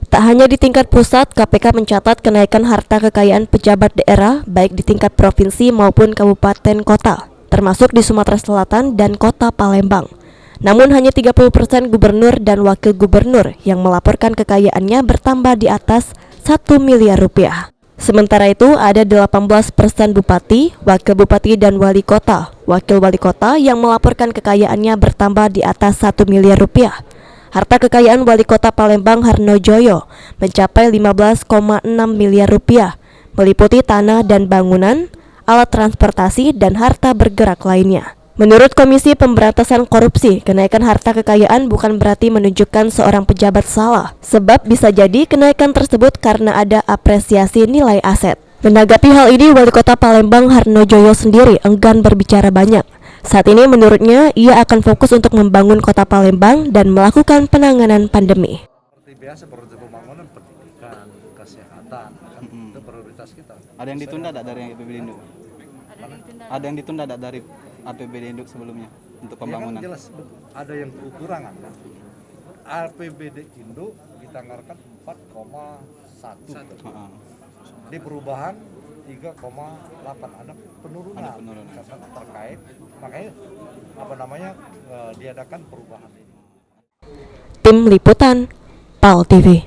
Tak hanya di tingkat pusat, KPK mencatat kenaikan harta kekayaan pejabat daerah baik di tingkat provinsi maupun kabupaten kota, termasuk di Sumatera Selatan dan kota Palembang. Namun hanya 30% gubernur dan wakil gubernur yang melaporkan kekayaannya bertambah di atas 1 miliar rupiah. Sementara itu ada 18% bupati, wakil bupati dan wakil wali kota yang melaporkan kekayaannya bertambah di atas 1 miliar rupiah. Harta kekayaan Wali Kota Palembang Harnojoyo mencapai 15,6 miliar rupiah, meliputi tanah dan bangunan, alat transportasi, dan harta bergerak lainnya. Menurut Komisi Pemberantasan Korupsi, kenaikan harta kekayaan bukan berarti menunjukkan seorang pejabat salah, sebab bisa jadi kenaikan tersebut karena ada apresiasi nilai aset. Menanggapi hal ini, Wali Kota Palembang Harnojoyo sendiri enggan berbicara banyak. Saat ini menurutnya ia akan fokus untuk membangun kota Palembang dan melakukan penanganan pandemi. Seperti biasa prioritas pembangunan pendidikan, kesehatan, kan itu prioritas kita. Ada yang ditunda tak dari APBD Induk? Ada yang ditunda tak dari APBD Induk sebelumnya untuk pembangunan? Ya kan jelas ada yang kekurangan kan. APBD Induk ditanggarkan 4,1. Di perubahan 3,8 ada penurunan. Karena terkait makanya diadakan perubahan ini. Tim Liputan PAL TV.